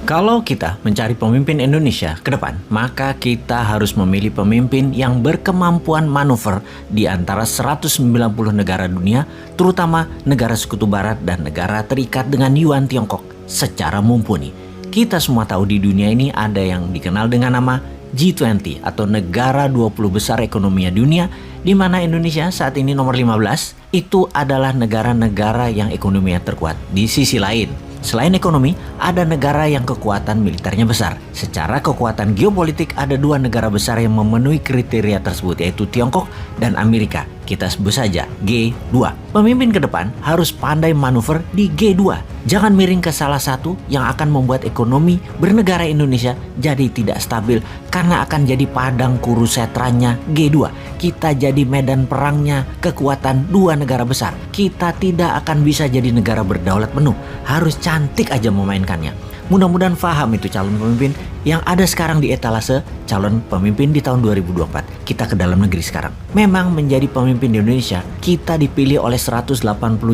Kalau kita mencari pemimpin Indonesia ke depan, maka kita harus memilih pemimpin yang berkemampuan manuver di antara 190 negara dunia, terutama negara Sekutu Barat dan negara terikat dengan Yuan Tiongkok secara mumpuni. Kita semua tahu di dunia ini ada yang dikenal dengan nama G20 atau negara 20 besar ekonomi dunia, di mana Indonesia saat ini nomor 15, itu adalah negara-negara yang ekonominya terkuat. Di sisi lain, selain ekonomi, ada negara yang kekuatan militernya besar. Secara kekuatan geopolitik, ada dua negara besar yang memenuhi kriteria tersebut, yaitu Tiongkok dan Amerika. Kita sebut saja G2. Pemimpin ke depan harus pandai manuver di G2. Jangan miring ke salah satu yang akan membuat ekonomi bernegara Indonesia jadi tidak stabil, karena akan jadi padang kurusetranya G2. Kita jadi medan perangnya kekuatan dua negara besar. Kita tidak akan bisa jadi negara berdaulat penuh. Harus cantik aja memainkannya. Mudah-mudahan paham itu calon pemimpin yang ada sekarang di etalase calon pemimpin di tahun 2024. Kita ke dalam negeri sekarang. Memang menjadi pemimpin di Indonesia, kita dipilih oleh 180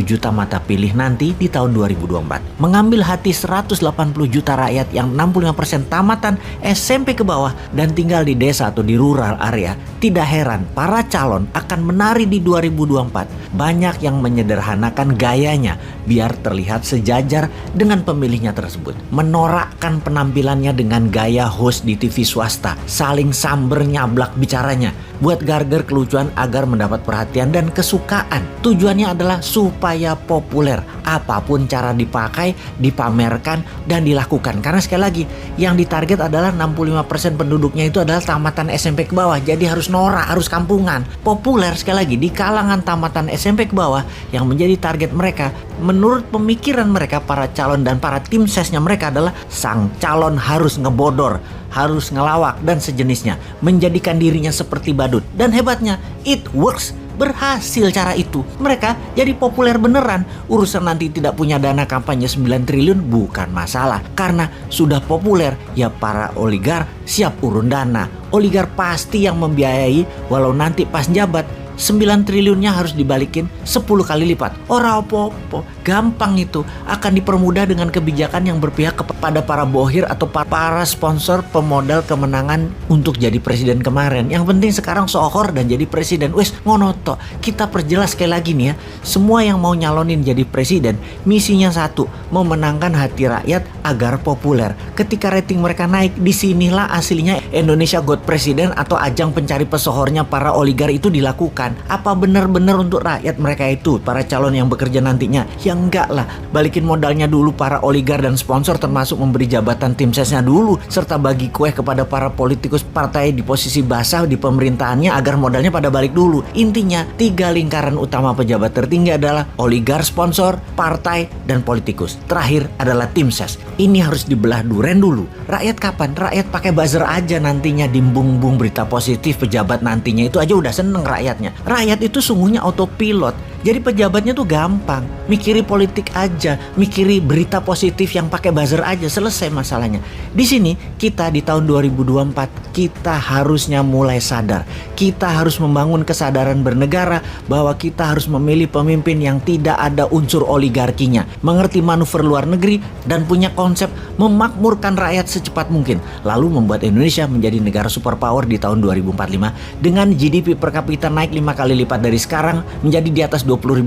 juta mata pilih nanti di tahun 2024. Mengambil hati 180 juta rakyat yang 65% tamatan SMP ke bawah dan tinggal di desa atau di rural area. Tidak heran para calon akan menari di 2024. Banyak yang menyederhanakan gayanya biar terlihat sejajar dengan pemilihnya tersebut. Menorakkan penampilannya dengan gaya host di TV swasta, saling samber nyablak bicaranya, buat garger kelucuan agar mendapat perhatian dan kesukaan. Tujuannya adalah supaya populer. Apapun cara dipakai, dipamerkan, dan dilakukan. Karena sekali lagi, yang ditarget adalah 65% penduduknya itu adalah tamatan SMP ke bawah. Jadi harus norak, harus kampungan. Populer sekali lagi di kalangan tamatan SMP ke bawah yang menjadi target mereka. Menurut pemikiran mereka, para calon dan para tim sesnya mereka adalah sang calon harus ngebodor, harus ngelawak dan sejenisnya, menjadikan dirinya seperti badut. Dan hebatnya, it works. Berhasil cara itu. Mereka jadi populer beneran. Urusan nanti tidak punya dana kampanye 9 triliun bukan masalah. Karena sudah populer, ya para oligar siap urun dana. Oligar pasti yang membiayai, walau nanti pas jabat 9 triliunnya harus dibalikin 10 kali lipat. Ora opo-opo, gampang itu. Akan dipermudah dengan kebijakan yang berpihak kepada para bohir atau para sponsor pemodal kemenangan untuk jadi presiden kemarin. Yang penting sekarang sohor dan jadi presiden. Wes ngono tok. Kita perjelas sekali lagi nih ya. Semua yang mau nyalonin jadi presiden, misinya satu, memenangkan hati rakyat agar populer. Ketika rating mereka naik, disinilah aslinya Indonesia Got Presiden atau ajang pencari pesohornya para oligar itu dilakukan. Apa benar-benar untuk rakyat mereka itu, para calon yang bekerja nantinya? Ya enggak lah, balikin modalnya dulu para oligar dan sponsor, termasuk memberi jabatan tim sesnya dulu, serta bagi kue kepada para politikus partai di posisi basah di pemerintahannya agar modalnya pada balik dulu. Intinya, 3 lingkaran utama pejabat tertinggi adalah oligar, sponsor, partai, dan politikus. Terakhir adalah tim ses. Ini harus dibelah duren dulu. Rakyat kapan? Rakyat pakai buzzer aja nantinya dimbung-bung berita positif pejabat nantinya, itu aja udah seneng rakyatnya. Rakyat itu sungguhnya autopilot. Jadi pejabatnya tuh gampang, mikiri politik aja, mikiri berita positif yang pakai buzzer aja, selesai masalahnya. Di sini kita di tahun 2024 kita harusnya mulai sadar. Kita harus membangun kesadaran bernegara bahwa kita harus memilih pemimpin yang tidak ada unsur oligarkinya, mengerti manuver luar negeri dan punya konsep memakmurkan rakyat secepat mungkin, lalu membuat Indonesia menjadi negara superpower di tahun 2045 dengan GDP per kapita naik 5 kali lipat dari sekarang menjadi di atas $20.000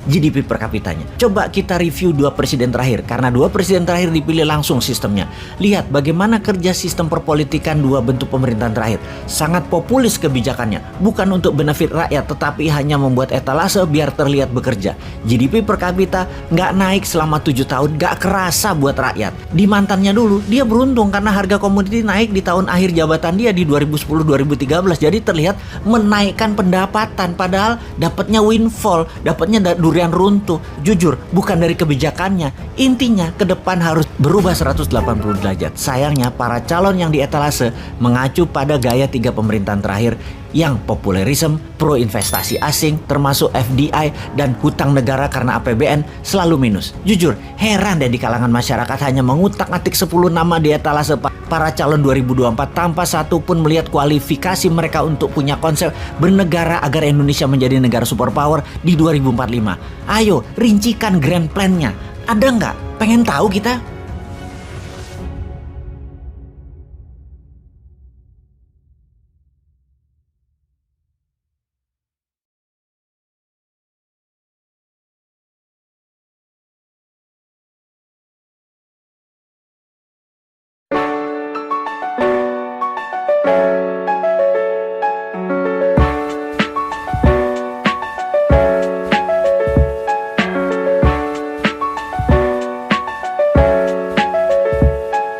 GDP per kapitanya. Coba kita review 2 presiden terakhir, karena 2 presiden terakhir dipilih langsung sistemnya. Lihat bagaimana kerja sistem perpolitikan 2 bentuk pemerintahan terakhir. Sangat populis kebijakannya, bukan untuk benefit rakyat, tetapi hanya membuat etalase biar terlihat bekerja. GDP per kapita nggak naik selama 7 tahun, nggak kerasa buat rakyat. Di mantannya dulu, dia beruntung karena harga komoditi naik di tahun akhir jabatan dia di 2010-2013, jadi terlihat menaikkan pendapatan, padahal dapatnya windfall. jempol, dapatnya durian runtuh. Jujur, bukan dari kebijakannya. Intinya ke depan harus berubah 180 derajat. Sayangnya para calon yang di etalase mengacu pada gaya 3 pemerintahan terakhir yang populerisme, pro investasi asing, termasuk FDI dan hutang negara karena APBN selalu minus. Jujur, heran deh di kalangan masyarakat hanya mengutak-atik 10 nama di etalase para calon 2024 tanpa satupun melihat kualifikasi mereka untuk punya konsep bernegara agar Indonesia menjadi negara superpower di 2045. Ayo, rincikan grand plan-nya. Ada nggak? Pengen tahu kita?